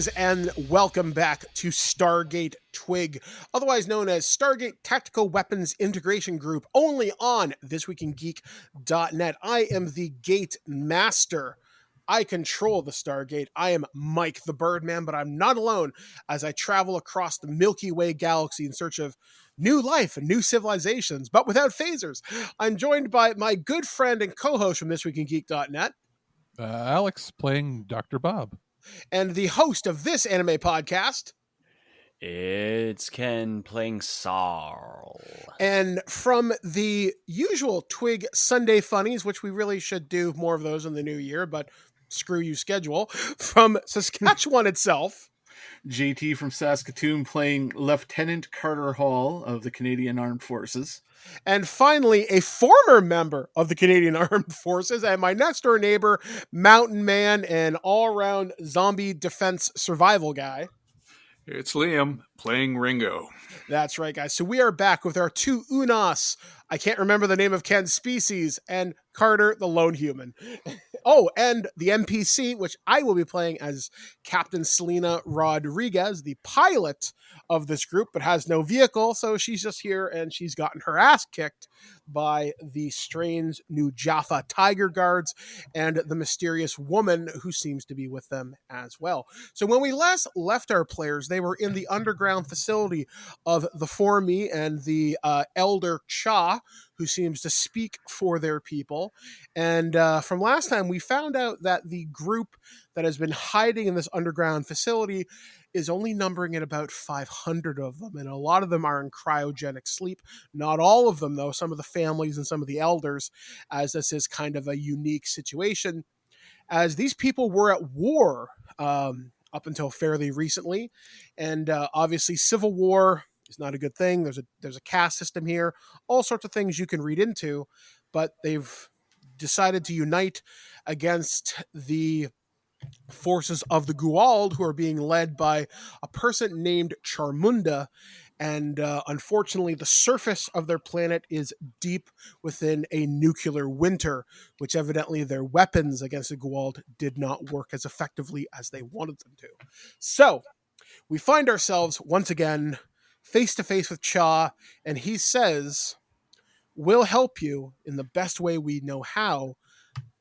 Greetings and welcome back to Stargate TWIG, otherwise known as Stargate Tactical Weapons Integration Group, only on ThisWeekInGeek.net. I am the Gate Master. I control the Stargate. I am Mike the Birdman, but I'm not alone as I travel across the Milky Way galaxy in search of new life and new civilizations, but without phasers. I'm joined by my good friend and co-host from ThisWeekInGeek.net. Alex playing Dr. Bob. And the host of this anime podcast. It's Ken playing Sarl. And from the usual Twig Sunday Funnies, which we really should do more of those in the new year, but screw you schedule, from Saskatchewan itself. JT from Saskatoon playing Lieutenant Carter Hall of the Canadian Armed Forces. And finally, a former member of the Canadian Armed Forces and my next door neighbor, Mountain Man, and all-around zombie defense survival guy. It's Liam playing Ringo. That's right, guys. So we are back with our two Unas. I can't remember the name of Ken's species, and Carter, the lone human. Oh, and the NPC, which I will be playing as Captain Selena Rodriguez, the pilot of this group, but has no vehicle, so she's just here, and she's gotten her ass kicked by the strange New Jaffa Tiger Guards and the mysterious woman who seems to be with them as well. So when we last left our players, they were in the underground facility of the Formi and the Elder Cha, who seems to speak for their people. And from last time, we found out that the group that has been hiding in this underground facility is only numbering at about 500 of them, and a lot of them are in cryogenic sleep. Not all of them, though. Some of the families and some of the elders, as this is kind of a unique situation, as these people were at war up until fairly recently, and obviously civil war is not a good thing. There's a caste system here, all sorts of things you can read into, but they've decided to unite against the forces of the Guald, who are being led by a person named Charmunda. And unfortunately, the surface of their planet is deep within a nuclear winter, which evidently their weapons against the Guald did not work as effectively as they wanted them to. So we find ourselves once again face to face with Cha, and he says, "We'll help you in the best way we know how,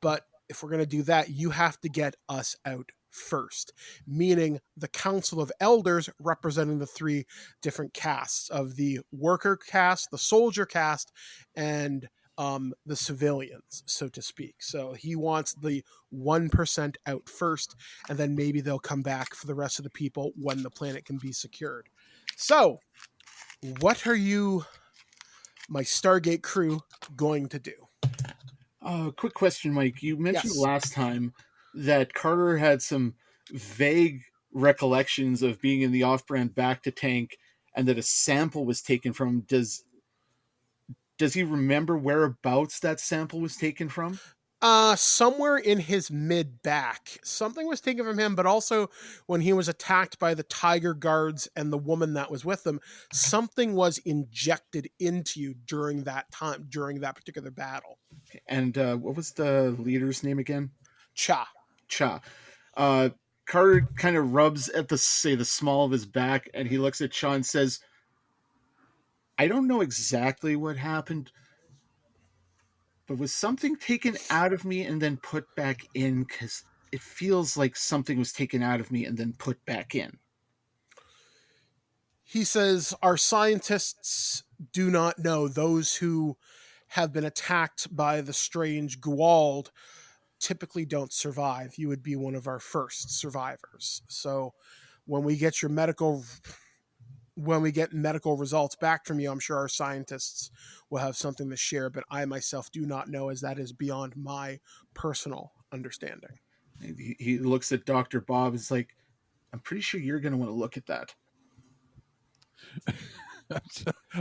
but if we're going to do that, you have to get us out first," meaning the Council of Elders representing the three different castes of the worker caste, the soldier caste, and the civilians, so to speak. So he wants the 1% out first, and then maybe they'll come back for the rest of the people when the planet can be secured. So, what are you, my Stargate crew, going to do? Quick question, Mike. You mentioned Yes. last time that Carter had some vague recollections of being in the off-brand Bacta tank and that a sample was taken from. Does he remember whereabouts that sample was taken from? Somewhere in his mid-back. Something was taken from him, but also when he was attacked by the Tiger Guards and the woman that was with them, something was injected into you during that time, during that particular battle. And what was the leader's name again? Cha. Carter kind of rubs at the small of his back, and he looks at Cha and says, "I don't know exactly what happened, but was something taken out of me and then put back in? Because it feels like something was taken out of me and then put back in." He says, "Our scientists do not know. Those who have been attacked by the strange Guald typically don't survive. You would be one of our first survivors. So when we get medical results back from you, I'm sure our scientists will have something to share, but I myself do not know, as that is beyond my personal understanding." He looks at Dr. Bob and is like, "I'm pretty sure you're going to want to look at that."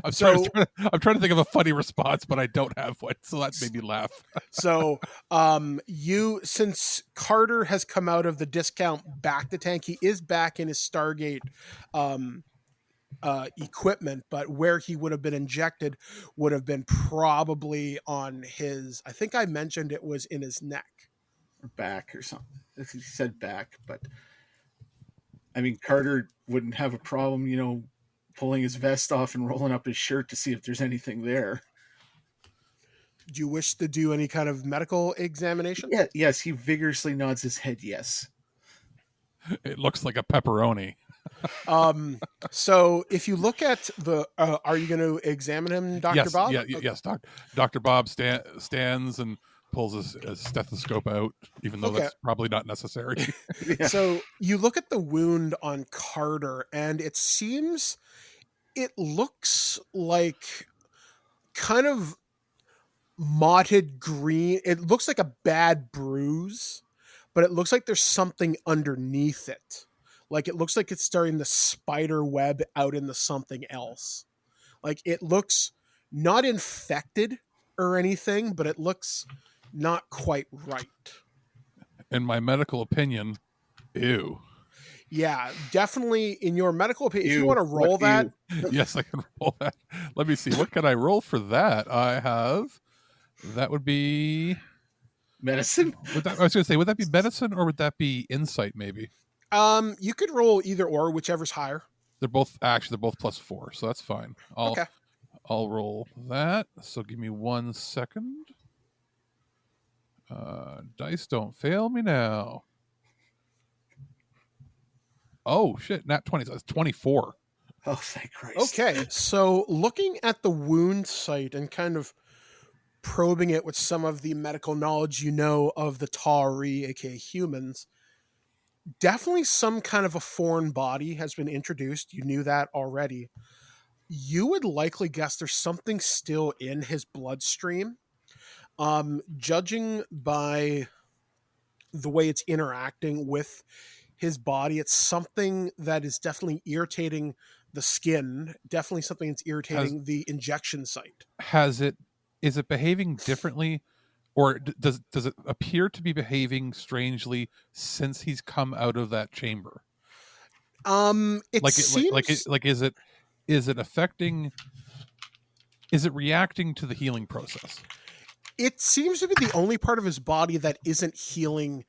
I'm trying to think of a funny response, but I don't have one, so that made me laugh. So, since Carter has come out of the discount Bacta tank, he is back in his Stargate equipment, but where he would have been injected would have been probably on his, I think I mentioned it was in his neck. Or back or something. He said back, but I mean, Carter wouldn't have a problem, pulling his vest off and rolling up his shirt to see if there's anything there. Do you wish to do any kind of medical examination? Yeah, yes, he vigorously nods his head yes. It looks like a pepperoni. So if you look at the, are you going to examine him, Dr. Yes, Bob? yes. Dr. Bob stands and pulls his stethoscope out, even though that's probably not necessary. Yeah. So you look at the wound on Carter, and it looks like kind of mottled green. It looks like a bad bruise, but it looks like there's something underneath it. Like it looks like it's starting to spider web out into something else. Like it looks not infected or anything, but it looks not quite right. In my medical opinion, ew. Yeah, definitely in your medical opinion. If you Ew, want to roll what that, Yes, I can roll that. Let me see. What can I roll for that? I have. That would be Medicine? I was going to say, would that be medicine or would that be insight? Maybe you could roll either or, whichever's higher. they're both +4, so that's fine. I'll roll that. So give me 1 second. Dice don't fail me now. Oh shit! Nat 20. So that's 24. Oh, thank Christ. Okay, so looking at the wound site and kind of probing it with some of the medical knowledge you know of the Tari, aka humans, definitely some kind of a foreign body has been introduced. You knew that already. You would likely guess there's something still in his bloodstream. Judging by the way it's interacting with his body, it's something that is definitely irritating the skin, definitely something that's irritating the injection site. Is it behaving differently, or does it appear to be behaving strangely since he's come out of that chamber? Is it affecting? Is it reacting to the healing process? It seems to be the only part of his body that isn't healing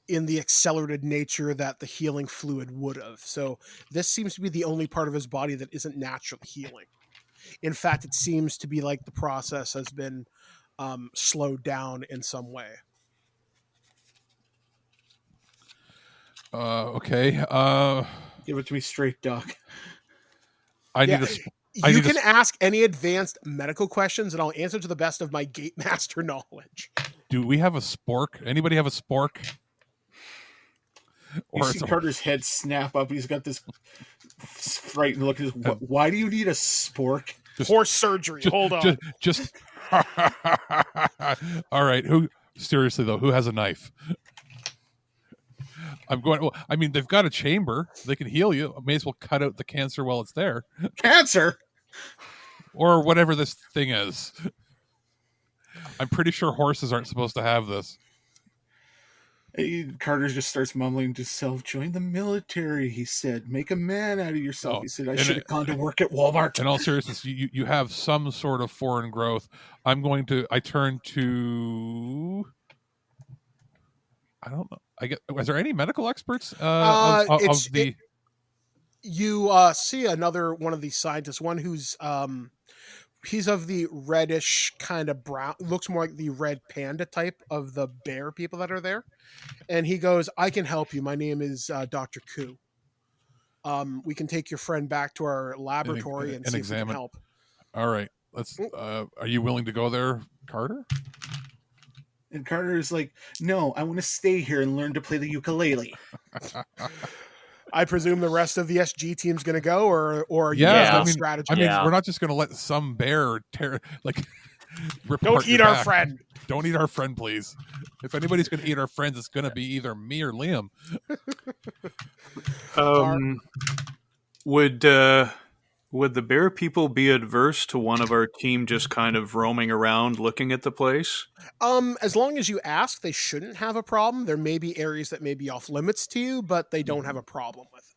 in the accelerated nature that the healing fluid would have. So this seems to be the only part of his body that isn't naturally healing. In fact, it seems to be like the process has been slowed down in some way. Okay. Give it to me straight, Doc. You can ask any advanced medical questions, and I'll answer to the best of my Gatemaster knowledge. Do we have a spork? Anybody have a spork? You see Carter's head snap up. He's got this frightened look. Why do you need a spork? Horse surgery. Hold on. Just all right. Seriously though, who has a knife? I'm going. Well, I mean, they've got a chamber. They can heal you. I may as well cut out the cancer while it's there. Cancer, or whatever this thing is. I'm pretty sure horses aren't supposed to have this. Carter just starts mumbling to himself, "Join the military," he said. "Make a man out of yourself." He said, "I should have gone to work at Walmart." In all seriousness, you have some sort of foreign growth. I turn to... I don't know. Is there any medical experts You see another one of these scientists, one who's he's of the reddish kind of brown, looks more like the red panda type of the bear people that are there. And he goes, "I can help you. My name is Dr. Koo. We can take your friend back to our laboratory and see if we can help." All right. Let's. Are you willing to go there, Carter? And Carter is like, "No, I want to stay here and learn to play the ukulele." I presume the rest of the SG team's going to go, or strategy. I mean, we're not just going to let some bear Don't eat our friend. Don't eat our friend, please. If anybody's going to eat our friends, it's going to be either me or Liam. Would the bear people be adverse to one of our team just kind of roaming around looking at the place? As long as you ask, they shouldn't have a problem. There may be areas that may be off limits to you, but they don't have a problem with it.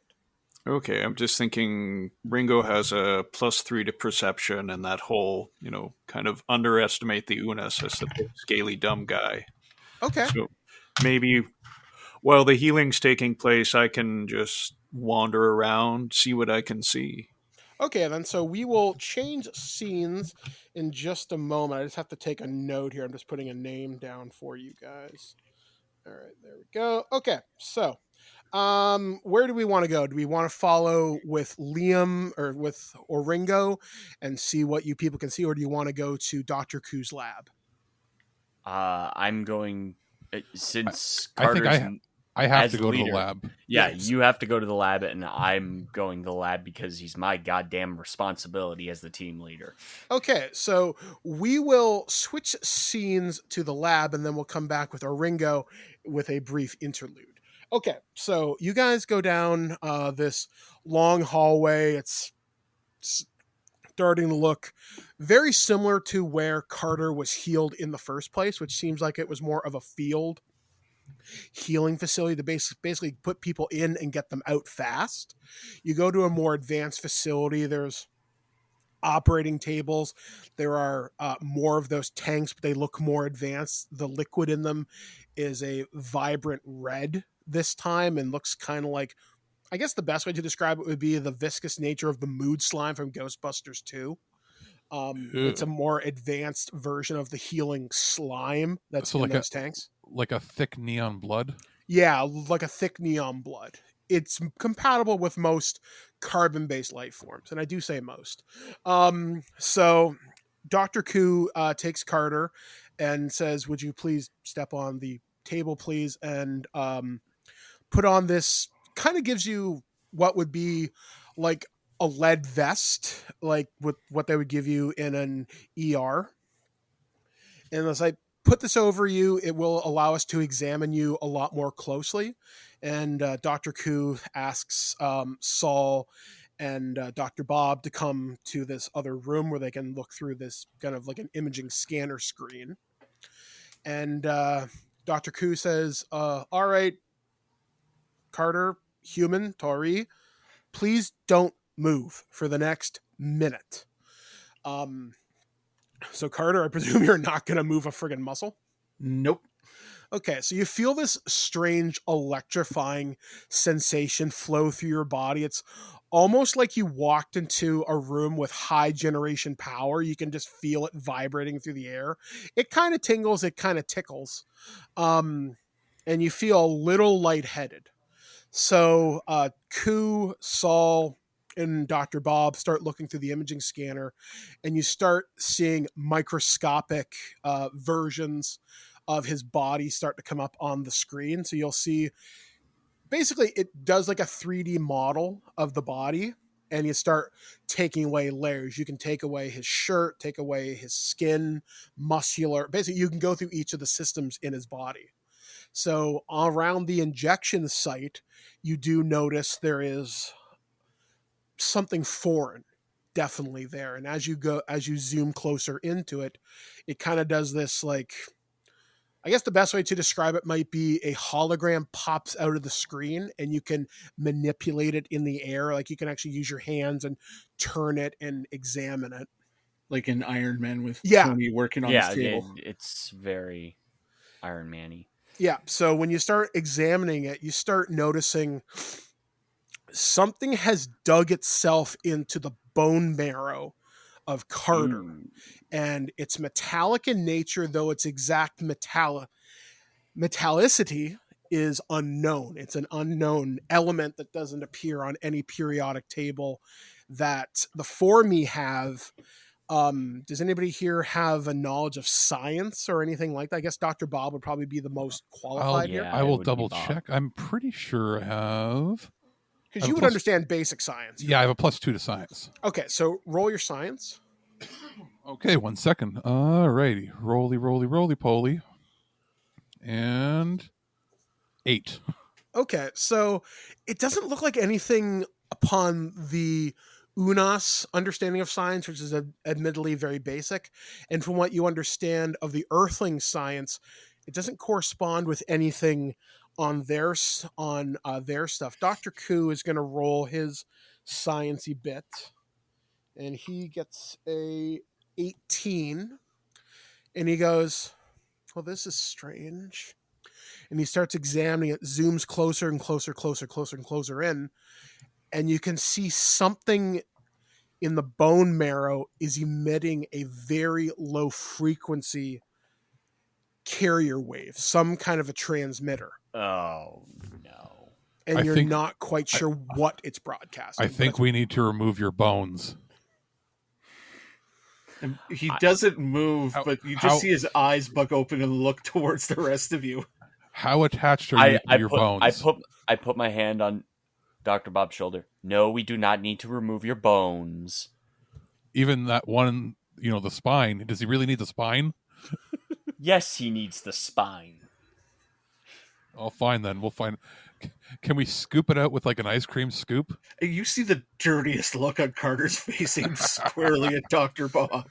Okay, I'm just thinking Ringo has a +3 to perception, and that whole, kind of underestimate the Unas as the big, scaly, dumb guy. Okay. So maybe while the healing's taking place, I can just wander around, see what I can see. Okay, then. So we will change scenes in just a moment. I just have to take a note here. I'm just putting a name down for you guys. All right, there we go. Okay, so where do we want to go? Do we want to follow with Liam or with Oringo and see what you people can see, or do you want to go to Dr. Koo's lab? I'm going since I think Carter's I have as to the go to the leader. lab. Yeah, Yes. you have to go to the lab, and I'm going to the lab because he's my goddamn responsibility as the team leader. Okay, so we will switch scenes to the lab, and then we'll come back with Oringo with a brief interlude. Okay, so you guys go down this long hallway. It's starting to look very similar to where Carter was healed in the first place, which seems like it was more of a field healing facility to basically put people in and get them out fast. You go to a more advanced facility. There's operating tables. There are more of those tanks, but they look more advanced. The liquid in them is a vibrant red this time and looks kind of like, I guess the best way to describe it would be the viscous nature of the mood slime from Ghostbusters 2. It's a more advanced version of the healing slime that's So in like those tanks. like a thick neon blood. Yeah, like a thick neon blood. It's compatible with most carbon-based life forms, and I do say most. So Dr. Koo takes Carter and says, "Would you please step on the table, please?" And put on this. Kind of gives you what would be like a lead vest, like with what they would give you in an ER. And as I put this over you, it will allow us to examine you a lot more closely. And Dr. Koo asks Saul and Dr. Bob to come to this other room where they can look through this kind of like an imaging scanner screen. And Dr. Koo says, all right, Carter, human, Tori, please don't move for the next minute. Um, so, Carter, I presume you're not going to move a friggin' muscle? Nope. Okay, so you feel this strange electrifying sensation flow through your body. It's almost like you walked into a room with high generation power. You can just feel it vibrating through the air. It kind of tingles, it kind of tickles. And you feel a little lightheaded. So Koo, Saul, and Dr. Bob start looking through the imaging scanner, and you start seeing microscopic versions of his body start to come up on the screen. So you'll see basically it does like a 3D model of the body, and you start taking away layers. You can take away his shirt, take away his skin, muscular. Basically, you can go through each of the systems in his body. So around the injection site, you do notice there is something foreign definitely there. And as you zoom closer into it, it kind of does this like, I guess the best way to describe it might be a hologram pops out of the screen and you can manipulate it in the air. Like you can actually use your hands and turn it and examine it. Like in Iron Man with Yeah. Tony working on Yeah, his table. it's very Iron Man-y. Yeah. So when you start examining it, you start noticing something has dug itself into the bone marrow of Carter. Ooh. And it's metallic in nature, though its exact metallicity is unknown. It's an unknown element that doesn't appear on any periodic table that the four me have. Does anybody here have a knowledge of science or anything like that? I guess Dr. Bob would probably be the most qualified here. I it will would be double Bob. check. I'm pretty sure I have. Because you would understand basic science. Yeah, I have a +2 to science. Okay, so roll your science. Okay, 1 second. Alrighty. Roly poly. And 8. Okay, so it doesn't look like anything upon the UNAS understanding of science, which is admittedly very basic. And from what you understand of the Earthling science, it doesn't correspond with anything on their stuff. Dr. Koo is going to roll his sciencey bit, and he gets a 18, and he goes, "Well, this is strange." and he starts examining it, zooms closer and closer in, and you can see something in the bone marrow is emitting a very low frequency carrier wave, some kind of a transmitter. Oh no. And I you're think- not quite sure what it's broadcasting. I think we need to remove your bones. And he doesn't move, How- but you just how- see his eyes bug open and look towards the rest of you. How attached are you to your bones? I put my hand on Dr. Bob's shoulder. No, we do not need to remove your bones. Even that one, the spine. Does he really need the spine? Yes, he needs the spine. Oh, fine then. We'll find. Can we scoop it out with like an ice cream scoop? And you see the dirtiest look on Carter's face aimed squarely at Dr. Bob.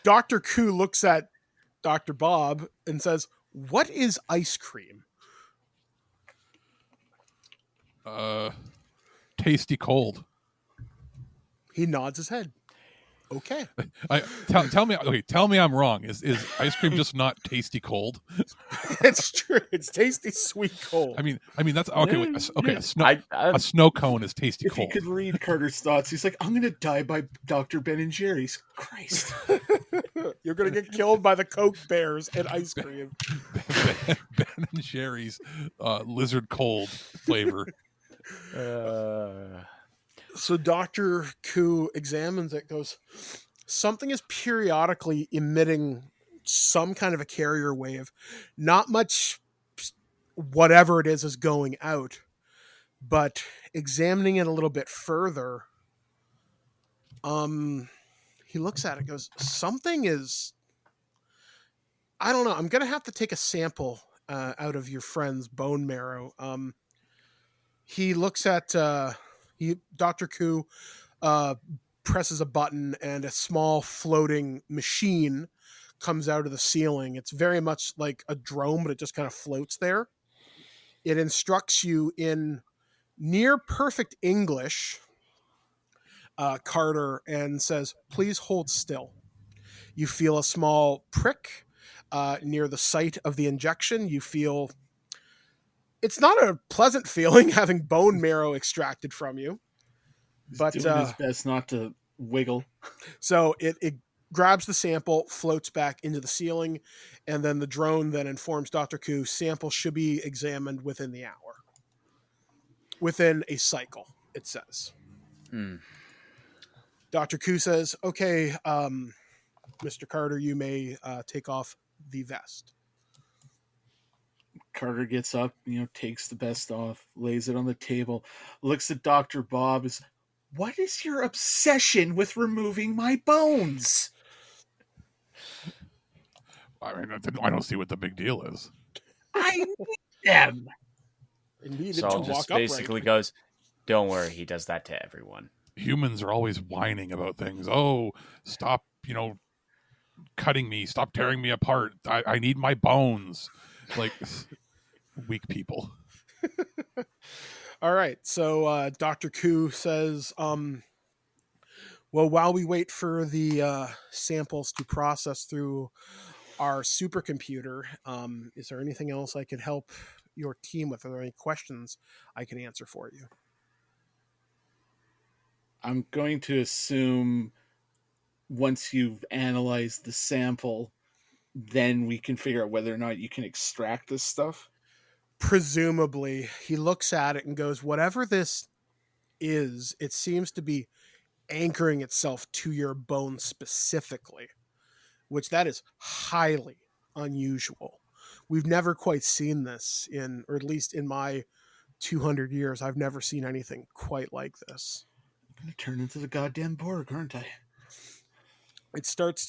Dr. Koo looks at Dr. Bob and says, "What is ice cream?" Tasty cold. He nods his head. Okay. Tell me. Okay, tell me I'm wrong. Is ice cream just not tasty cold? It's true. It's tasty, sweet, cold. I mean that's okay. Wait, okay, I- a snow cone is tasty If you cold. could read Carter's thoughts, he's like, I'm going to die by Dr. Ben and Jerry's. Christ. You're going to get killed by the Coke Bears and ice cream. Ben and Jerry's lizard cold flavor. So Dr. Koo examines it, goes, something is periodically emitting some kind of a carrier wave. Not much, whatever it is going out. But examining it a little bit further, he looks at it, goes, something is, I don't know, I'm going to have to take a sample out of your friend's bone marrow. He looks at, Dr. Koo presses a button and a small floating machine comes out of the ceiling. It's very much like a drone, but it just kind of floats there. It instructs you in near perfect English, Carter, and says, please hold still. You feel a small prick near the site of the injection. You feel it's not a pleasant feeling having bone marrow extracted from you. He's But doing his best not to wiggle. so it grabs the sample, floats back into the ceiling, and then the drone then informs Dr. Koo sample should be examined within the hour. Within a cycle, it says. Dr. Koo says, okay, Mr. Carter, you may take off the vest. Carter gets up, takes the vest off, lays it on the table, looks at Dr. Bob, is, what is your obsession with removing my bones? I mean, I don't see what the big deal is. I need them. Indeed, So to it just walk basically upright. goes, don't worry, he does that to everyone. Humans are always whining about things. Oh, stop, cutting me. Stop tearing me apart. I need my bones. Like, weak people. All right, so Dr. Koo says, well, while we wait for the samples to process through our supercomputer, is there anything else I could help your team with? Are there any questions I can answer for you? I'm going to assume once you've analyzed the sample, then we can figure out whether or not you can extract this stuff. Presumably, he looks at it and goes, whatever this is, it seems to be anchoring itself to your bone specifically, which that is highly unusual. We've never quite seen this or at least in my 200 years, I've never seen anything quite like this. I'm going to turn into the goddamn Borg, aren't I? He starts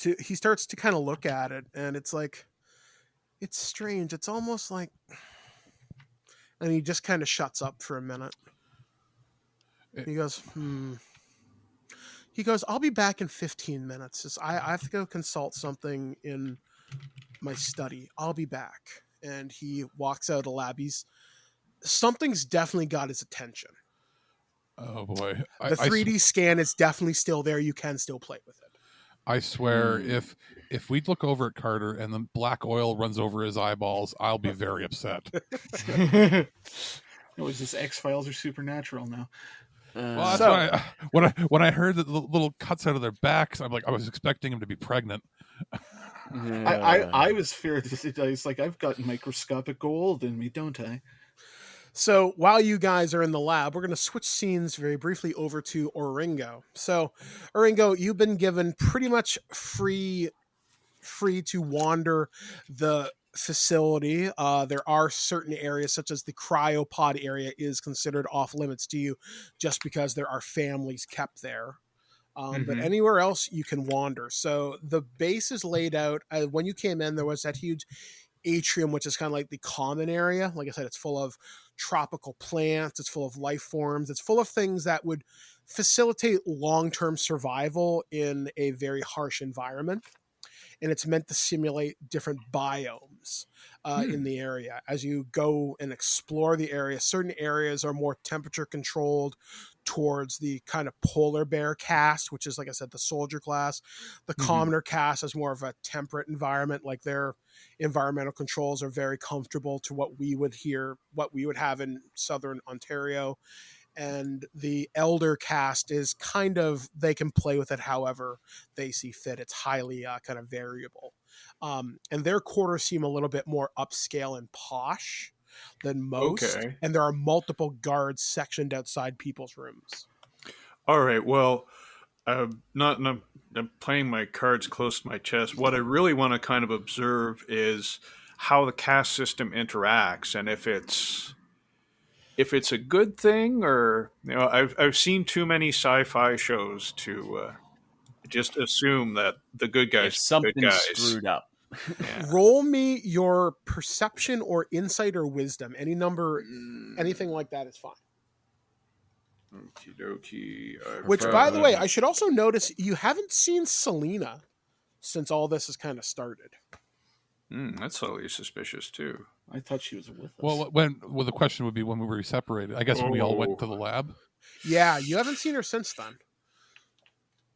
to kind of look at it, and it's like, it's strange. It's almost like, and he just kind of shuts up for a minute. He goes, He goes, I'll be back in 15 minutes. I have to go consult something in my study. I'll be back. And he walks out of the lab. Something's definitely got his attention. Oh boy. The 3D scan is definitely still there. You can still play with it. I swear, if we look over at Carter and the black oil runs over his eyeballs, I'll be very upset. It was this X-Files or Supernatural now. Well, that's So- why when I heard the little cuts out of their backs, I'm like, I was expecting him to be pregnant. I was feared. It's like, I've got microscopic gold in me, don't I? So while you guys are in the lab, we're going to switch scenes very briefly over to Oringo. So, Oringo, you've been given pretty much free to wander the facility. There are certain areas, such as the cryopod area, is considered off limits to you, just because there are families kept there. But anywhere else you can wander. So the base is laid out. When you came in, there was that huge atrium, which is kind of like the common area. Like I said, it's full of tropical plants, it's full of life forms, it's full of things that would facilitate long-term survival in a very harsh environment. And it's meant to simulate different biomes in the area. As you go and explore the area, certain areas are more temperature controlled towards the kind of polar bear caste, which is, like I said, the soldier class. The commoner caste is more of a temperate environment. Like, their environmental controls are very comfortable to what we would have in southern Ontario. And the elder caste is kind of, they can play with it however they see fit. It's highly kind of variable. And their quarters seem a little bit more upscale and posh than most. Okay. And there are multiple guards sectioned outside people's rooms. All right. Well, I'm playing my cards close to my chest. What I really want to kind of observe is how the caste system interacts, and if it's a good thing, or I've seen too many sci-fi shows to just assume that the good guys If are good something's guys. screwed up. Yeah. Roll me your perception or insight or wisdom. Any number, anything like that is fine. Okie dokie. Which, by the way, I should also notice you haven't seen Selena since all this has kind of started. That's slightly suspicious too. I thought she was with us. Well, the question would be when we were separated. I guess when we all went to the lab. Yeah, you haven't seen her since then.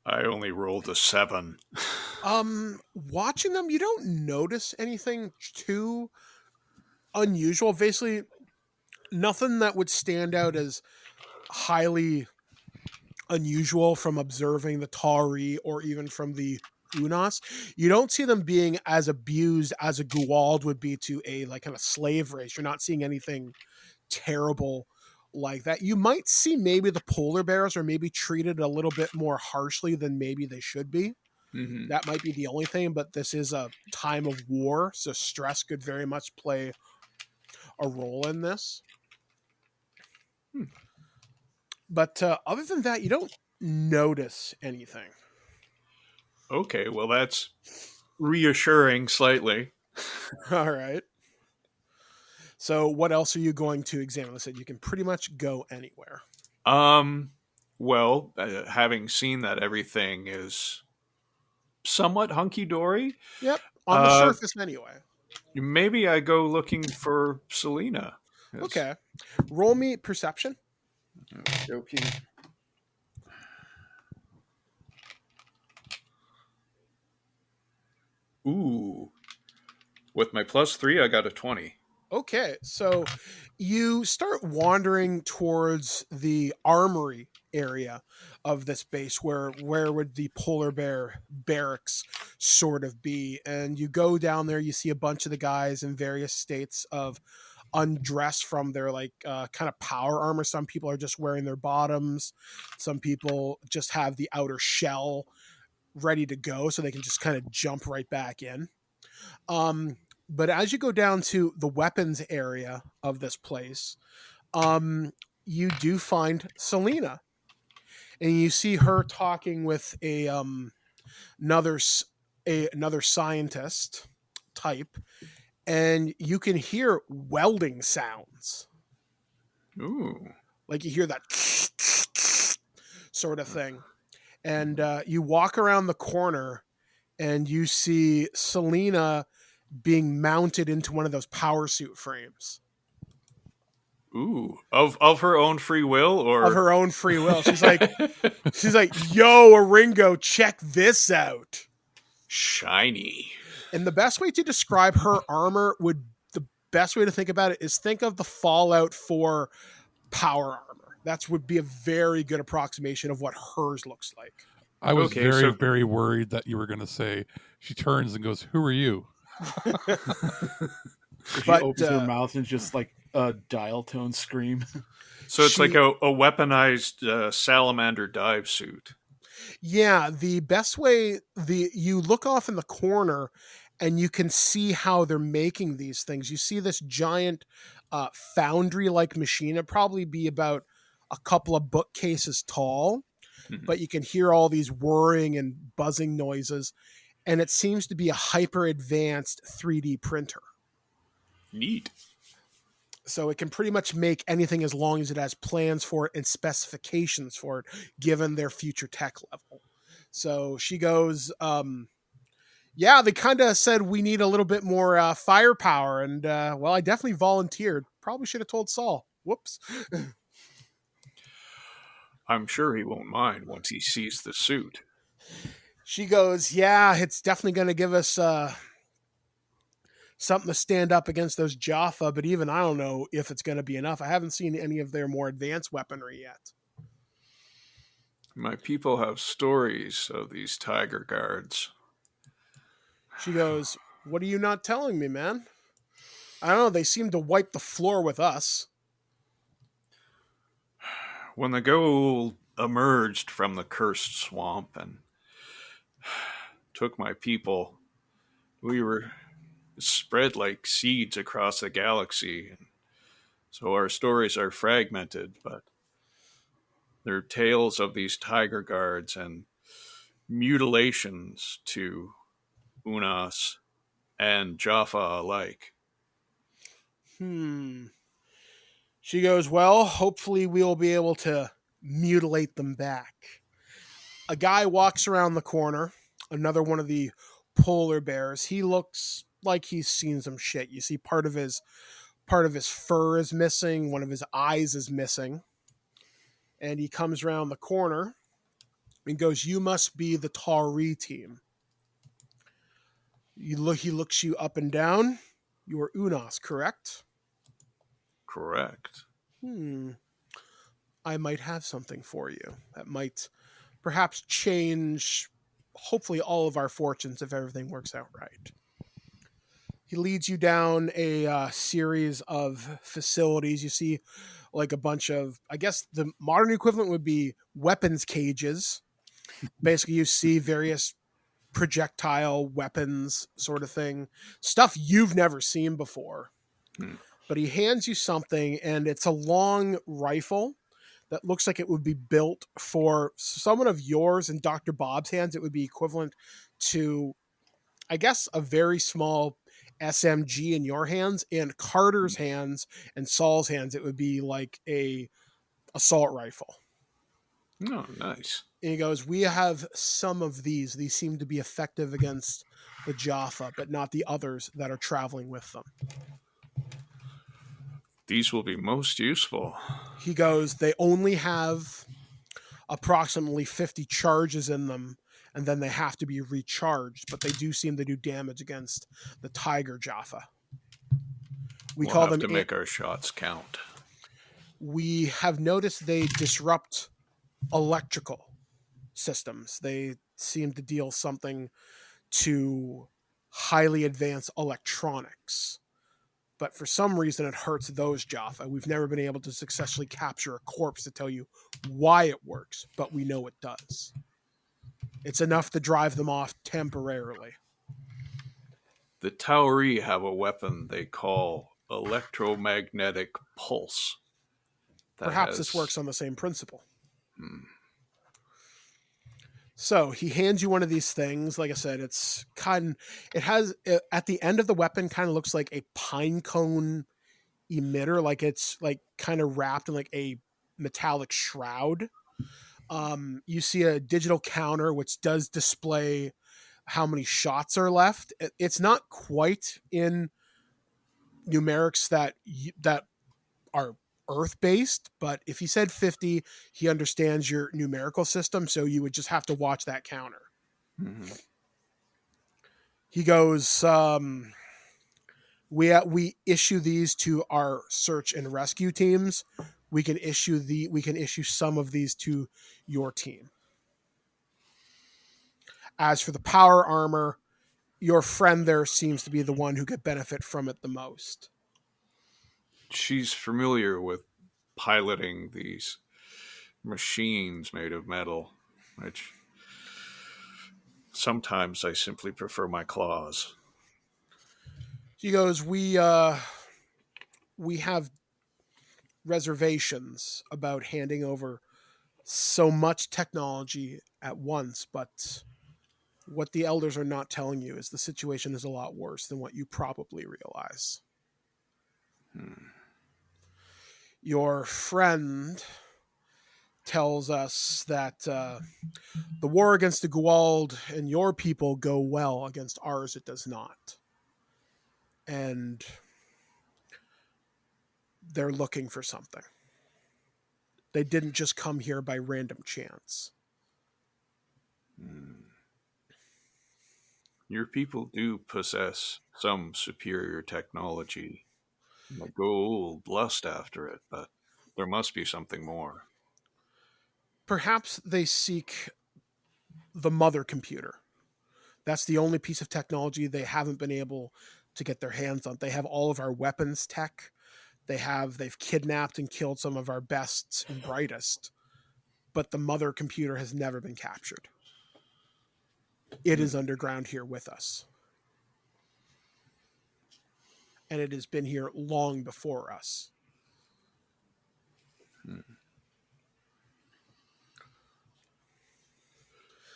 I only rolled a 7. Watching them, you don't notice anything too unusual. Basically, nothing that would stand out as highly unusual from observing the Tari or even from the Unas. You don't see them being as abused as a Guald would be to a like kind of slave race. You're not seeing anything terrible like that. You might see maybe the polar bears are maybe treated a little bit more harshly than maybe they should be. That might be the only thing, but this is a time of war, so stress could very much play a role in this. But other than that, you don't notice anything. Okay, well that's reassuring slightly. All right. So what else are you going to examine? I said you can pretty much go anywhere. Well, having seen that everything is somewhat hunky-dory, Yep, on the surface anyway. maybe I go looking for Selena. Yes. Okay. Roll me perception. Okay. Ooh. With my +3, I got a 20. Okay, so you start wandering towards the armory area of this base where would the polar bear barracks sort of be, and you go down there, you see a bunch of the guys in various states of undressed from their like kind of power armor. Some people are just wearing their bottoms, some people just have the outer shell ready to go so they can just kind of jump right back in. But as you go down to the weapons area of this place, you do find Selena, and you see her talking with another scientist type, and you can hear welding sounds. Ooh. Like you hear that sort of thing, and you walk around the corner, and you see Selena being mounted into one of those power suit frames. Ooh, of her own free will, or of her own free will. She's like, yo, Ringo, check this out. shiny. And the best way to describe her armor the best way to think about it is think of the Fallout 4 power armor. That would be a very good approximation of what hers looks like. I was Okay, very, so- very worried that you were going to say, she turns and goes, "Who are you?" She But, opens her mouth and just like a dial tone scream. So it's like a weaponized salamander dive suit. Yeah, the best way you look off in the corner and you can see how they're making these things. You see this giant foundry-like machine. It'd probably be about a couple of bookcases tall, Mhm. but you can hear all these whirring and buzzing noises, and it seems to be a hyper-advanced 3D printer. Neat. So it can pretty much make anything as long as it has plans for it and specifications for it, given their future tech level. So she goes, yeah, they kind of said we need a little bit more firepower. And, well, I definitely volunteered. Probably should have told Saul. Whoops. I'm sure he won't mind once he sees the suit. She goes, yeah, it's definitely going to give us something to stand up against those Jaffa, but even I don't know if it's going to be enough. I haven't seen any of their more advanced weaponry yet. My people have stories of these tiger guards. She goes, what are you not telling me, man? I don't know. They seem to wipe the floor with us. When the ghoul emerged from the cursed swamp and took my people, we were spread like seeds across the galaxy. So our stories are fragmented, but they're tales of these tiger guards and mutilations to Unas and Jaffa alike. She goes, well, hopefully we'll be able to mutilate them back. A guy walks around the corner, another one of the polar bears. He looks like he's seen some shit. You see part of his fur is missing, one of his eyes is missing. And he comes around the corner and goes, you must be the Tari team. He looks you up and down. You are Unas, correct? Correct. I might have something for you that might perhaps change, hopefully, all of our fortunes if everything works out right. He leads you down a series of facilities. You see like a bunch of, I guess the modern equivalent would be weapons cages. Basically, you see various projectile weapons sort of thing, stuff you've never seen before. But he hands you something, and it's a long rifle that looks like it would be built for someone of yours and Dr. Bob's hands. It would be equivalent to, I guess, a very small SMG in your hands. In Carter's hands and Saul's hands, it would be like a assault rifle. Oh, nice. And he goes, we have some of these. These seem to be effective against the Jaffa, but not the others that are traveling with them. These will be most useful. He goes, they only have approximately 50 charges in them, and then they have to be recharged, but they do seem to do damage against the Tiger Jaffa. We'll call them to make our shots count. We have noticed they disrupt electrical systems. They seem to deal something to highly advanced electronics. But for some reason, it hurts those Jaffa. We've never been able to successfully capture a corpse to tell you why it works, but we know it does. It's enough to drive them off temporarily. The Tauri have a weapon they call electromagnetic pulse. Perhaps this works on the same principle. So he hands you one of these things. Like I said, it has at the end of the weapon kind of looks like a pine cone emitter, like it's like kind of wrapped in like a metallic shroud. You see a digital counter which does display how many shots are left. It's not quite in numerics that are Earth-based, but if he said 50, he understands your numerical system, so you would just have to watch that counter. Mhm. He goes, we issue these to our search and rescue teams. We can issue some of these to your team. As for the power armor, your friend there seems to be the one who could benefit from it the most. She's familiar with piloting these machines made of metal, which sometimes I simply prefer my claws. He goes, we have reservations about handing over so much technology at once, but what the elders are not telling you is the situation is a lot worse than what you probably realize. Your friend tells us that the war against the Guald and your people go well. Against ours, it does not. And they're looking for something. They didn't just come here by random chance. Your people do possess some superior technology. Like gold, lust after it, but there must be something more. Perhaps they seek the mother computer. That's the only piece of technology they haven't been able to get their hands on. They have all of our weapons tech. They've kidnapped and killed some of our best and brightest, but the mother computer has never been captured. It is underground here with us. And it has been here long before us.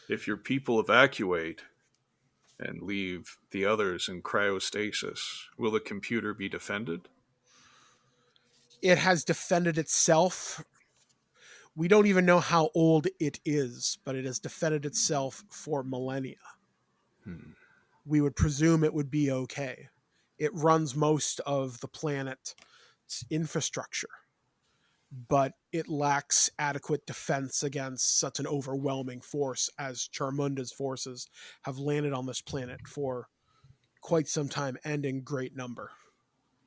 If your people evacuate and leave the others in cryostasis, will the computer be defended? It has defended itself. We don't even know how old it is, but it has defended itself for millennia. We would presume it would be okay. It runs most of the planet's infrastructure, but it lacks adequate defense against such an overwhelming force as Charmunda's forces have landed on this planet for quite some time and in great number.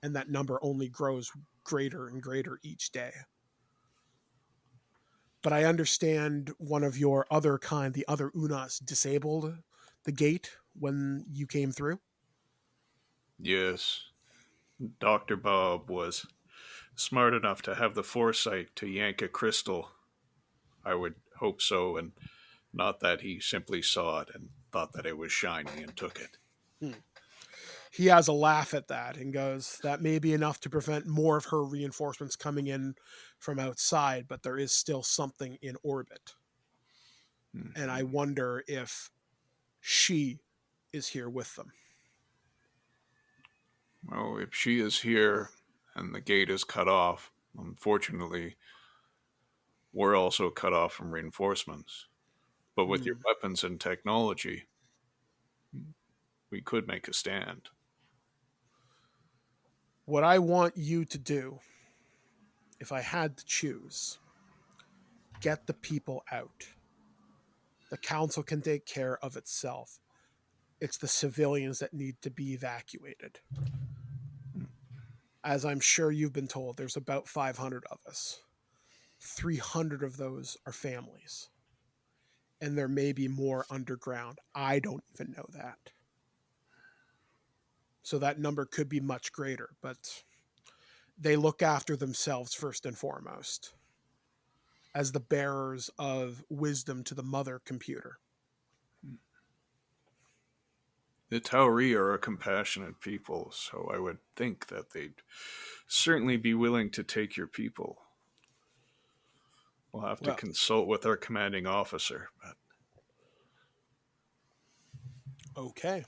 And that number only grows greater and greater each day. But I understand one of your other kind, the other Unas, disabled the gate when you came through. Yes. Dr. Bob was smart enough to have the foresight to yank a crystal. I would hope so, and not that he simply saw it and thought that it was shiny and took it. He has a laugh at that and goes, that may be enough to prevent more of her reinforcements coming in from outside, but there is still something in orbit. And I wonder if she is here with them. Well, if she is here and the gate is cut off, unfortunately, we're also cut off from reinforcements. But with your weapons and technology, we could make a stand. What I want you to do, if I had to choose, get the people out. The council can take care of itself. It's the civilians that need to be evacuated. As I'm sure you've been told, there's about 500 of us. 300 of those are families. And there may be more underground. I don't even know that. So that number could be much greater, but they look after themselves first and foremost as the bearers of wisdom to the mother computer. The Tauri are a compassionate people, so I would think that they'd certainly be willing to take your people. We'll have to consult with our commanding officer. But... Okay.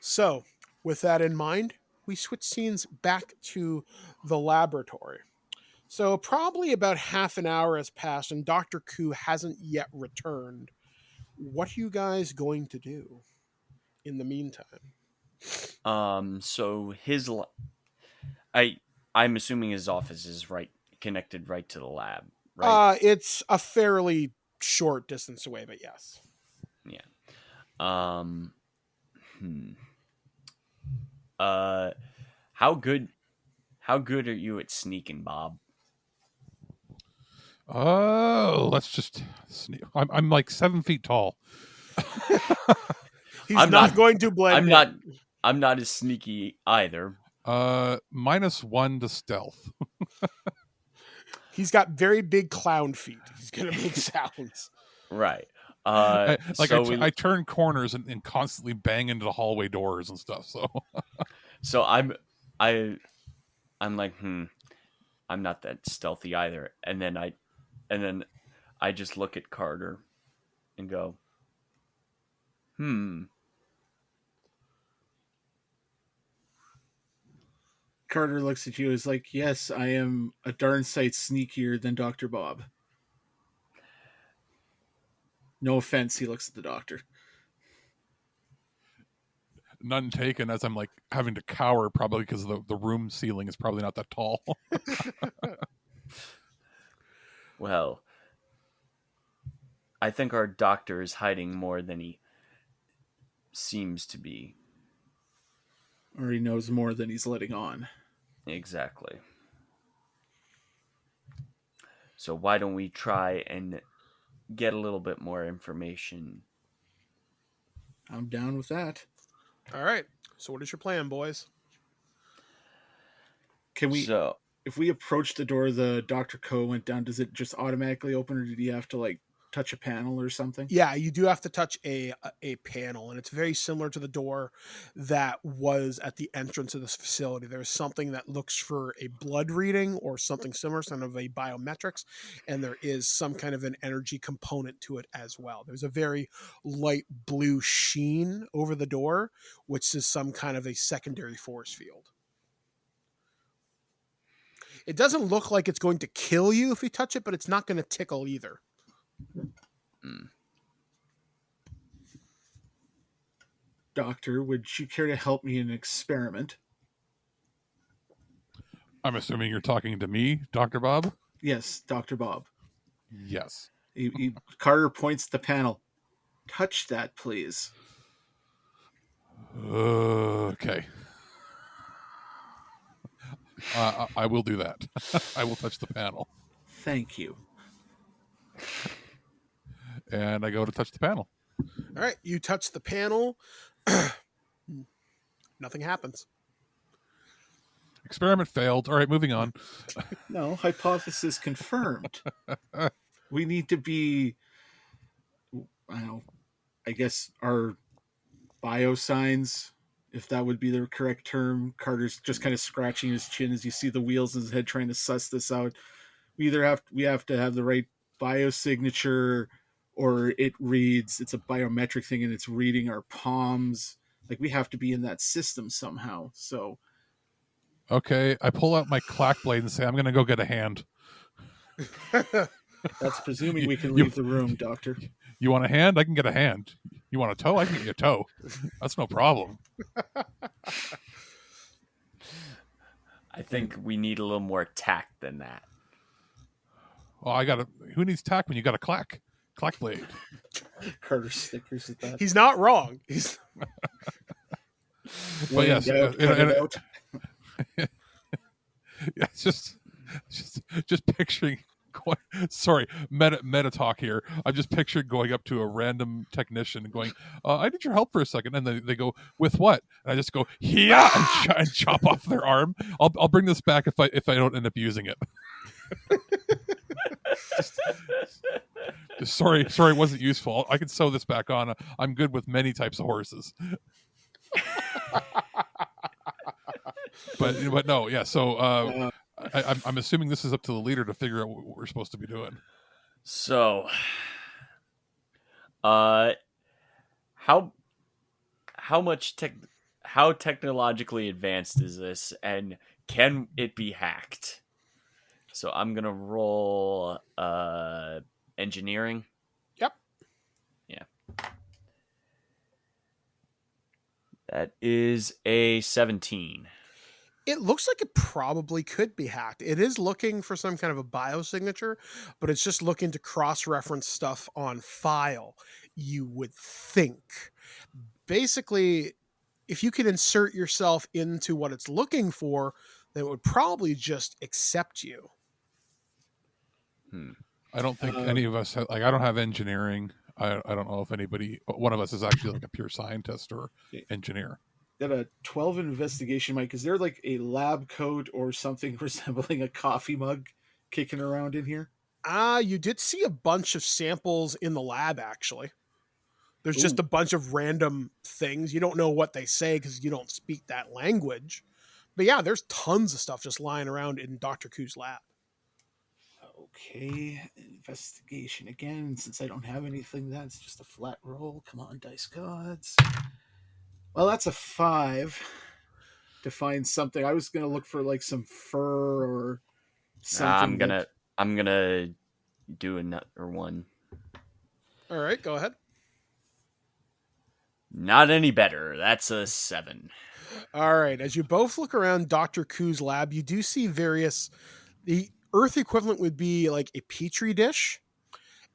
So, with that in mind, we switch scenes back to the laboratory. So, probably about half an hour has passed and Dr. Koo hasn't yet returned. What are you guys going to do in the meantime? So his I I'm assuming his office is connected right to the lab, right? It's a fairly short distance away, but yes. Yeah. Hmm. Uh, how good are you at sneaking, Bob? Oh, let's just sneak. I'm like 7 feet tall. He's I'm not not- going to blend I'm in. not. I'm not as sneaky either. -1 to stealth. He's got very big clown feet. He's going to make sounds. Right. I turn corners and constantly bang into the hallway doors and stuff. So I'm like, I'm not that stealthy either. And then I just look at Carter and go, Carter looks at you as like, yes, I am a darn sight sneakier than Dr. Bob. No offense, he looks at the doctor. None taken, as I'm like having to cower probably because the room ceiling is probably not that tall. well, I think our doctor is hiding more than he seems to be. Or he knows more than he's letting on. Exactly. So why don't we try and get a little bit more information? I'm down with that. All right. So what is your plan, boys? Can we, So if we approach the door the Dr. Co went down, does it just automatically open, or did he have to like touch a panel or something? Yeah, you do have to touch a panel, and it's very similar to the door that was at the entrance of this facility. There's something that looks for a blood reading or something similar, some of a biometrics, and there is some kind of an energy component to it as well. There's a very light blue sheen over the door, which is some kind of a secondary force field. It doesn't look like it's going to kill you if you touch it, but it's not going to tickle either. Doctor, would you care to help me in an experiment? I'm assuming you're talking to me, Dr. Bob? Yes, Dr. Bob. Yes. Carter points at the panel. Touch that, please. Okay. I will do that. I will touch the panel. Thank you. And I go to touch the panel. All right, you touch the panel. Nothing happens. Experiment failed. All right, moving on. No, hypothesis confirmed. We need to be, I guess our biosigns, if that would be the correct term. Carter's just kind of scratching his chin as you see the wheels in his head trying to suss this out. We have to have the right biosignature, or it reads, it's a biometric thing and it's reading our palms. Like, we have to be in that system somehow. So Okay, I pull out my clack blade and say, I'm going to go get a hand. that's presuming we can leave the room, Doctor. You want a hand? I can get a hand. You want a toe? I can get you a toe. That's no problem. I think we need a little more tact than that. Well, who needs tack when you got a clack blade? Carter snickers at that. He's not wrong. He's But yes, Cut it out. yeah, just picturing. Sorry, meta talk here. I'm just picturing going up to a random technician and going, "I need your help for a second," and they go, "With what?" And I just go, "Yeah," and chop off their arm. I'll bring this back if I don't end up using it. just sorry, it wasn't useful. I can sew this back on. I'm good with many types of horses. but no, yeah. So I'm assuming this is up to the leader to figure out what we're supposed to be doing. So, how technologically advanced is this, and can it be hacked? So I'm gonna roll engineering. Yep. Yeah. That is a 17. It looks like it probably could be hacked. It is looking for some kind of a biosignature, but it's just looking to cross-reference stuff on file, you would think. Basically, if you can insert yourself into what it's looking for, then it would probably just accept you. I don't think any of us like. I don't have engineering. I don't know if one of us is actually like a pure scientist or engineer. Got a 12 investigation, Mike. Is there like a lab coat or something resembling a coffee mug kicking around in here? You did see a bunch of samples in the lab, actually. There's just a bunch of random things. You don't know what they say because you don't speak that language. But yeah, there's tons of stuff just lying around in Dr. Koo's lab. Okay, investigation again. Since I don't have anything, that's just a flat roll. Come on, dice gods. Well, that's a 5 to find something. I was gonna look for like some fur or something. I'm gonna do another one. All right, go ahead. Not any better. That's a 7. All right, as you both look around Dr. Koo's lab, you do see the Earth equivalent would be like a petri dish,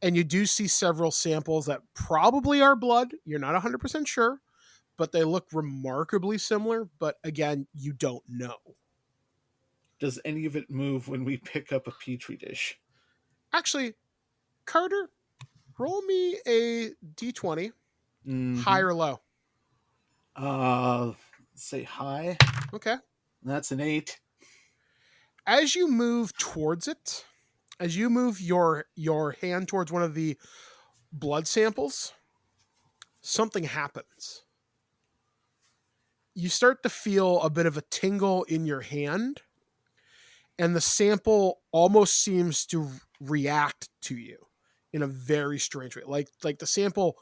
and you do see several samples that probably are blood. You're not 100% sure, but they look remarkably similar. But again, you don't know. Does any of it move when we pick up a petri dish? Actually, Carter, roll me a d20, high or low. Say high. Okay. That's an 8. As you move towards it, as you move your hand towards one of the blood samples, something happens. You start to feel a bit of a tingle in your hand, and the sample almost seems to react to you in a very strange way. Like the sample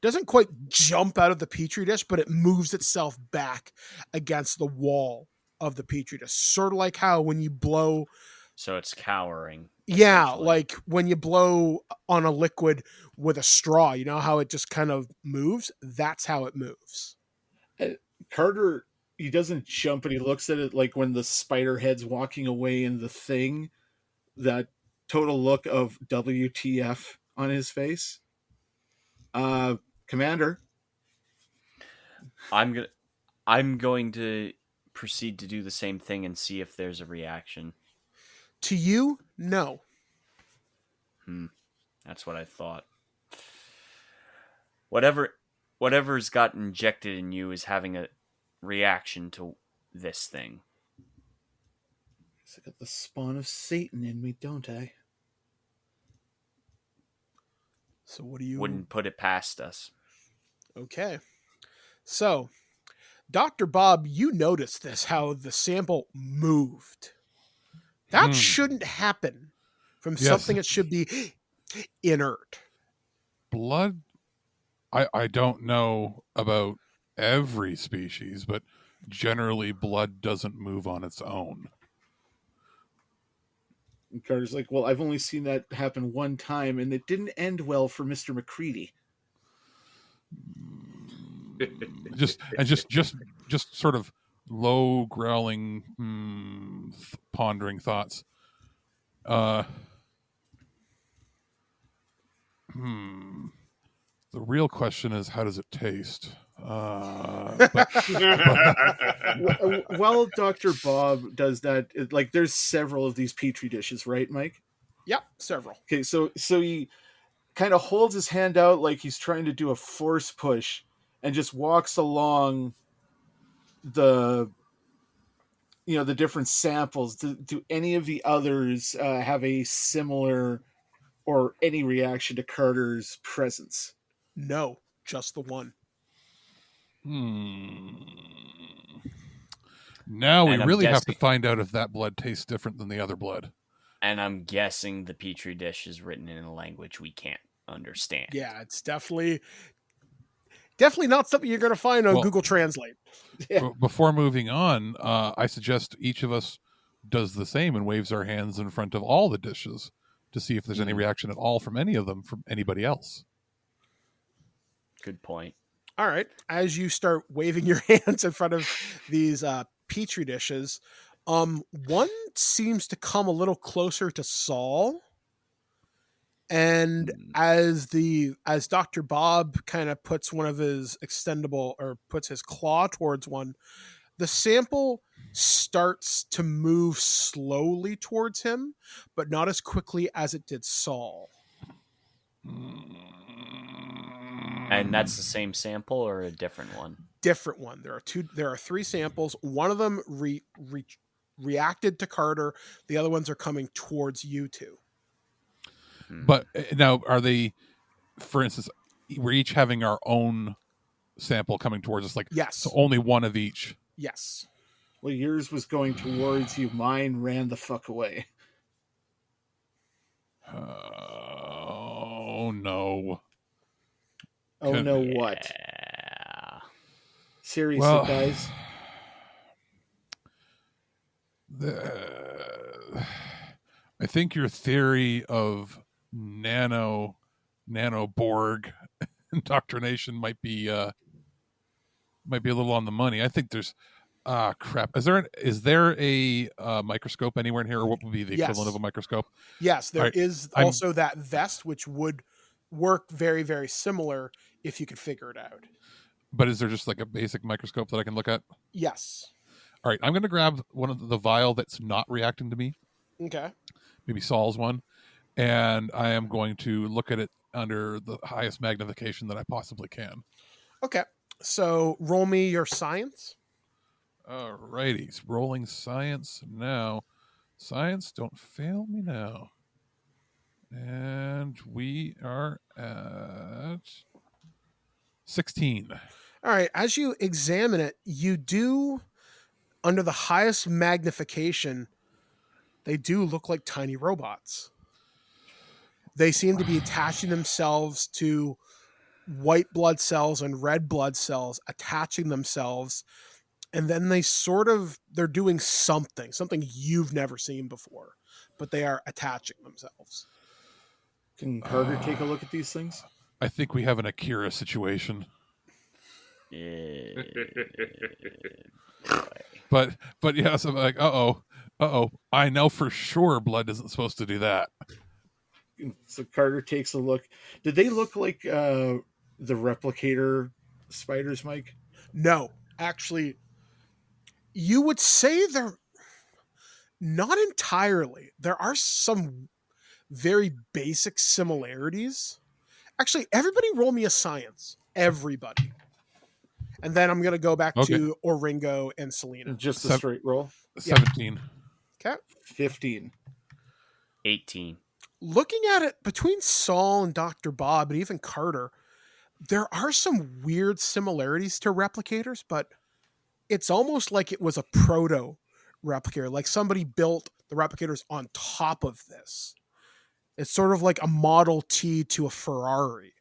doesn't quite jump out of the petri dish, but it moves itself back against the wall of the petri dish. Sort of like how when you blow... So it's cowering. Yeah, like when you blow on a liquid with a straw, you know how it just kind of moves? That's how it moves. Carter, he doesn't jump, and he looks at it like when the spider head's walking away in The Thing, that total look of WTF on his face. Commander, I'm going to proceed to do the same thing and see if there's a reaction. To you, no. That's what I thought. Whatever's got injected in you is having a reaction to this thing. I got the spawn of Satan in me, don't I? So what do you... Wouldn't put it past us. Okay. So, Dr. Bob, you noticed this, how the sample moved. That shouldn't happen from something that should be inert. Blood, I don't know about every species, but generally blood doesn't move on its own. And Carter's like, well, I've only seen that happen one time, and it didn't end well for Mr. McCready. just sort of low growling, pondering thoughts. The real question is, how does it taste? While Dr. Bob does that, like, there's several of these petri dishes, right, Mike? Yep, several. Okay, so he kind of holds his hand out like he's trying to do a force push, and just walks along the different samples. Do any of the others have a similar or any reaction to Carter's presence? No, just the one. Now we really have to find out if that blood tastes different than the other blood. And I'm guessing the petri dish is written in a language we can't understand. Yeah, it's definitely not something you're going to find on Google Translate. Yeah. Before moving on, I suggest each of us does the same and waves our hands in front of all the dishes to see if there's any reaction at all from any of them from anybody else. Good point. All right. As you start waving your hands in front of these petri dishes. One seems to come a little closer to Saul. And as Dr. Bob kind of puts one of his puts his claw towards one, the sample starts to move slowly towards him, but not as quickly as it did Saul. And that's the same sample or a different one? Different one. There are three samples. One of them reacted to Carter. The other ones are coming towards you two. But now, are they, for instance, we're each having our own sample coming towards us? Like, yes. So only one of each? Yes. Well, yours was going towards you. Mine ran the fuck away. Oh, no. Oh, no, what? Yeah. Seriously, guys? I think your theory of nano Borg indoctrination might be a little on the money. I think there's crap. Is there a microscope anywhere in here, or what would be the equivalent of a microscope? Yes, there is also that vest, which would work very, very similar if you could figure it out. But is there just like a basic microscope that I can look at? Yes. All right, I'm going to grab one of the vial that's not reacting to me. Okay. Maybe Saul's one. And I am going to look at it under the highest magnification that I possibly can. Okay. So roll me your science. All righties. Rolling science now. Science, don't fail me now. And we are at 16. All right. As you examine it, you do, under the highest magnification, they do look like tiny robots. They seem to be attaching themselves to white blood cells and red blood cells, attaching themselves. And then they're doing something you've never seen before, but they are attaching themselves. Can Carter take a look at these things? I think we have an Akira situation. Yeah. But yes, I'm like, I know for sure blood isn't supposed to do that. So Carter takes a look. Did they look like the replicator spiders, Mike? No, actually, you would say they're not entirely. There are some very basic similarities. Actually, everybody roll me a science. Everybody. And then I'm going to go back to Oringo and Selena. Just a straight roll? 17. Okay. 15. 18. Looking at it between Saul and Dr. Bob and even Carter, there are some weird similarities to replicators, but it's almost like it was a proto replicator. Like somebody built the replicators on top of this. It's sort of like a Model T to a Ferrari.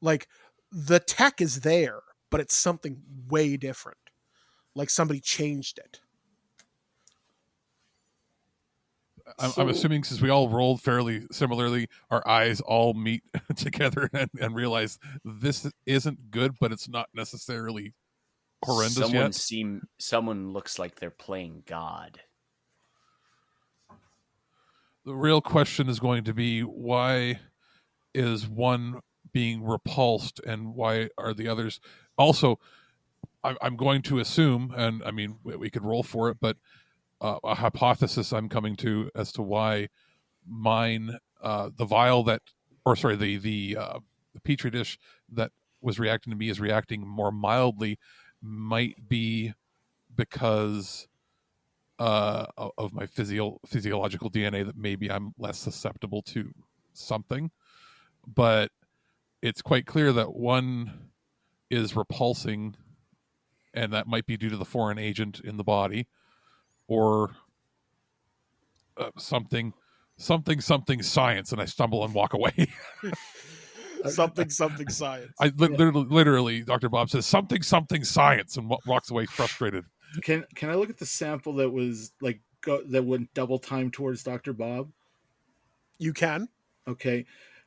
Like the tech is there, but it's something way different. Like somebody changed it. I'm assuming since we all rolled fairly similarly, our eyes all meet together and realize this isn't good, but it's not necessarily horrendous yet. Someone looks like they're playing God. The real question is going to be, why is one being repulsed and why are the others? Also, I'm going to assume, and I mean, we could roll for it, but a hypothesis I'm coming to as to why mine, the vial that, or sorry, the petri dish that was reacting to me is reacting more mildly, might be because of my physiological DNA, that maybe I'm less susceptible to something. But it's quite clear that one is repulsing, and that might be due to the foreign agent in the body, or something science, and I stumble and walk away. something science. I literally, Dr. Bob says something science and walks away frustrated. Can I look at the sample that was like that went double time towards Dr. Bob? You can. Okay.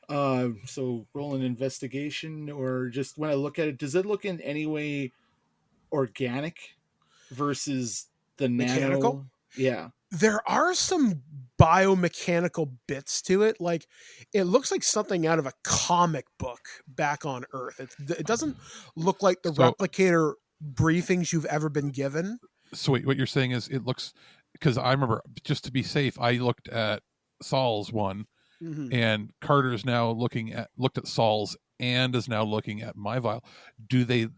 So roll an investigation, or just when I look at it, does it look in any way organic versus the Mechanical? nano. Yeah. There are some biomechanical bits to it. Like, it looks like something out of a comic book back on Earth. It doesn't look like the So- replicator briefings you've ever been given. So what you're saying is it looks, because I remember, just to be safe, I looked at Saul's one, and Carter's now looked at Saul's and is now looking at my vial. Do the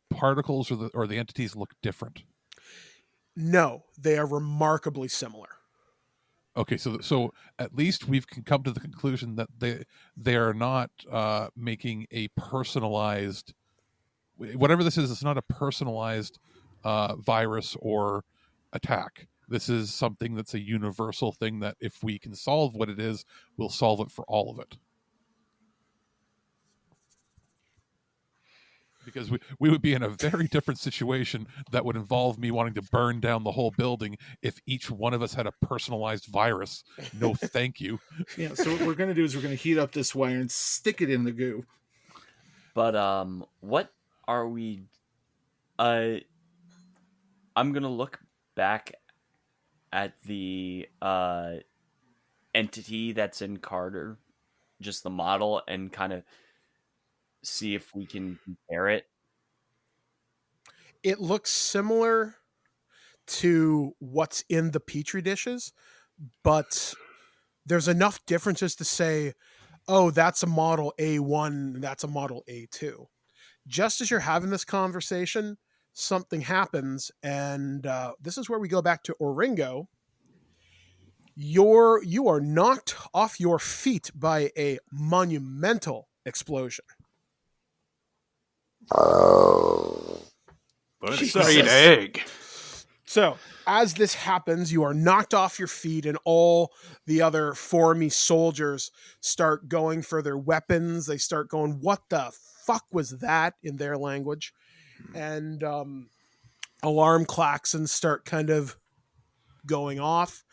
particles or the entities look different? No, they are remarkably similar. Okay, so at least we've come to the conclusion that they are not making a personalized, whatever this is. It's not a personalized virus or attack. This is something that's a universal thing that if we can solve what it is, we'll solve it for all of it. Because we would be in a very different situation that would involve me wanting to burn down the whole building if each one of us had a personalized virus. No, thank you. Yeah. So what we're gonna do is we're gonna heat up this wire and stick it in the goo. But what are we? I'm gonna look back at the entity that's in Carter, just the model, and kind of see if we can compare it. It looks similar to what's in the petri dishes, but there's enough differences to say, oh, that's a model A1, that's a model A2. Just as you're having this conversation, something happens, and this is where we go back to Oringo. You are knocked off your feet by a monumental explosion. But Jesus. it's great egg. So, as this happens, you are knocked off your feet, and all the other formy soldiers start going for their weapons. They start going, "What the fuck was that?" in their language. And alarm klaxons start kind of going off.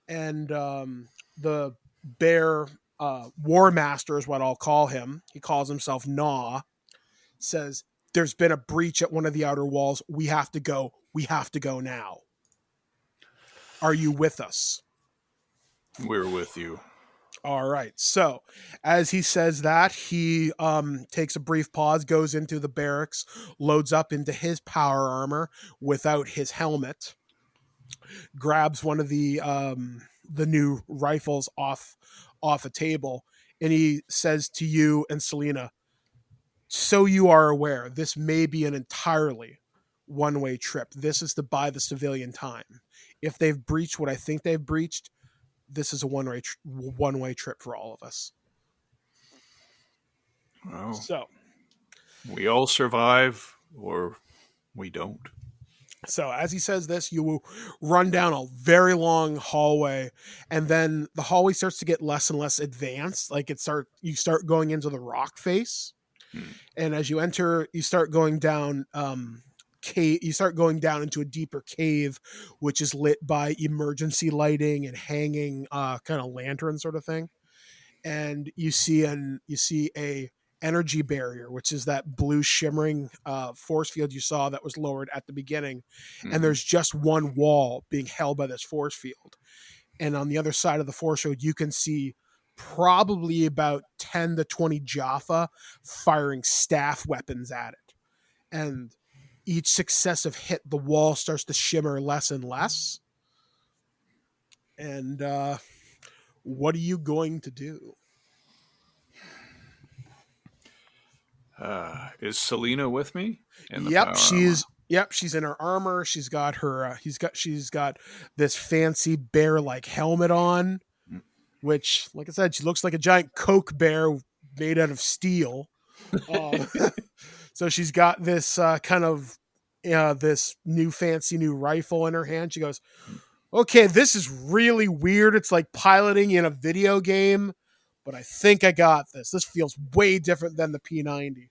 And the bear war master is what I'll call him. He calls himself Gnaw. Says, "There's been a breach at one of the outer walls. We have to go. We have to go now. Are you with us?" We're with you. All right. So, as he says that, he takes a brief pause, goes into the barracks, loads up into his power armor without his helmet, grabs one of the new rifles off a table, and he says to you and Selena, "So you are aware, this may be an entirely one-way trip. This is to buy the civilian time. If they've breached what I think they've breached, this is a one-way trip for all of us." Well, So we all survive, or we don't. as he says this, you will run down a very long hallway, and then the hallway starts to get less and less advanced. Like you start going into the rock face, and as you enter, you start going down cave. You start going down into a deeper cave, which is lit by emergency lighting and hanging kind of lantern sort of thing. And you see a energy barrier, which is that blue shimmering force field you saw that was lowered at the beginning. And there's just one wall being held by this force field. And on the other side of the force field, you can see probably about 10 to 20 Jaffa firing staff weapons at it. And each successive hit, the wall starts to shimmer less and less. And what are you going to do? Is Selena with me? In the Yep, power she's in her armor. She's got her she's got this fancy bear-like helmet on, which, like I said, she looks like a giant Coke bear made out of steel. So she's got this kind of this fancy new rifle in her hand. She goes, "Okay, this is really weird. It's like piloting in a video game, but I think I got this. This feels way different than the P90."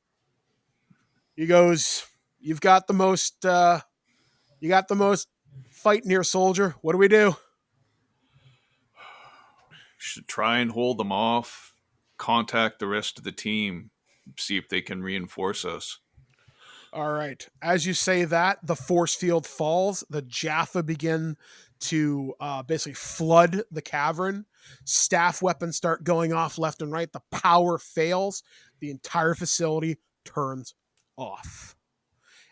He goes, "You've got the most fight near, soldier. What do we do?" Should try and hold them off. Contact the rest of the team. See if they can reinforce us. All right. As you say that, the force field falls. The Jaffa begin to basically flood the cavern. Staff weapons start going off left and right. The power fails. The entire facility turns off.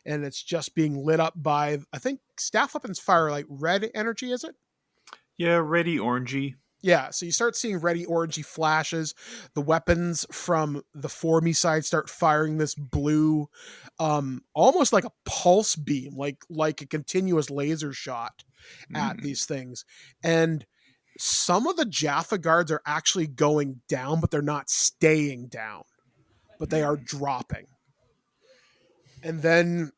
And it's just being lit up by, I think, staff weapons fire like red energy, is it? Yeah, ready orangey. Yeah, so you start seeing reddy orangey flashes. The weapons from the Formy side start firing this blue, almost like a pulse beam, like a continuous laser shot at these things. And some of the Jaffa guards are actually going down, but they're not staying down, but they are dropping. And then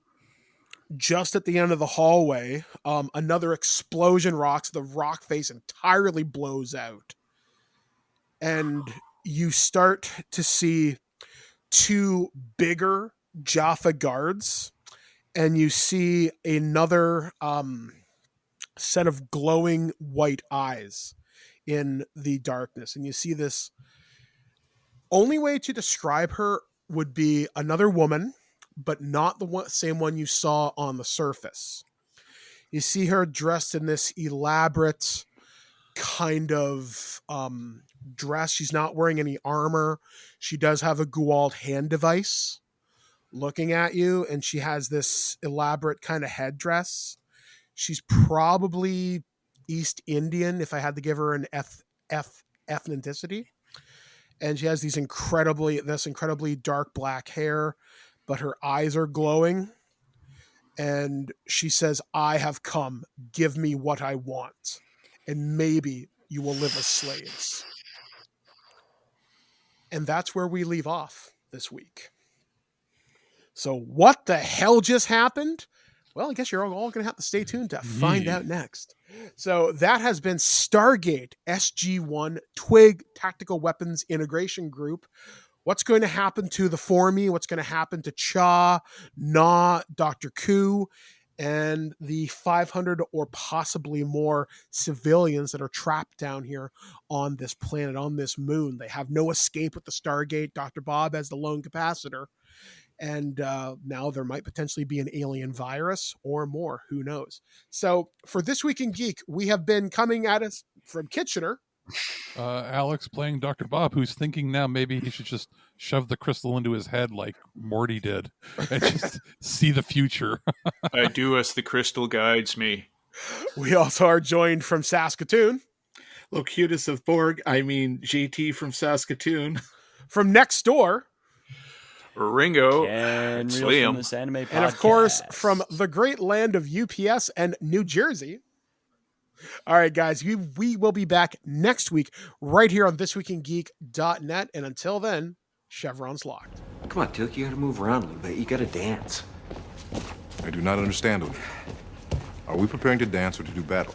just at the end of the hallway, another explosion rocks. The rock face entirely blows out. And you start to see two bigger Jaffa guards. And you see another set of glowing white eyes in the darkness. And you see this. Only way to describe her would be another woman, but not the same one you saw on the surface. You see her dressed in this elaborate kind of dress. She's not wearing any armor. She does have a Guald hand device looking at you, and she has this elaborate kind of headdress. She's probably East Indian, if I had to give her an ethnicity. And she has this incredibly dark black hair, but her eyes are glowing. And she says, "I have come. Give me what I want. And maybe you will live as slaves." And that's where we leave off this week. So what the hell just happened? Well, I guess you're all going to have to stay tuned to find out next. So that has been Stargate SG-1 TWIG Tactical Weapons Integration Group. What's going to happen to the Formy? What's going to happen to Cha, Na, Dr. Ku, and the 500 or possibly more civilians that are trapped down here on this planet, on this moon? They have no escape with the Stargate. Dr. Bob has the lone capacitor. And now there might potentially be an alien virus or more. Who knows? So for This Week in Geek, we have been coming at us from Kitchener. Alex playing Dr. Bob, who's thinking now maybe he should just shove the crystal into his head like Morty did and just see the future. I do as the crystal guides me. We also are joined from Saskatoon. Locutus of Borg, JT from Saskatoon. From next door. Ringo. And Sliam. from this anime podcast. And of course, from the great land of UPS and New Jersey. All right, guys, we will be back next week right here on ThisWeekInGeek.net. And until then, Chevron's locked. Come on, Tilk, you gotta move around a little bit. You gotta dance. I do not understand, Oni. Are we preparing to dance or to do battle?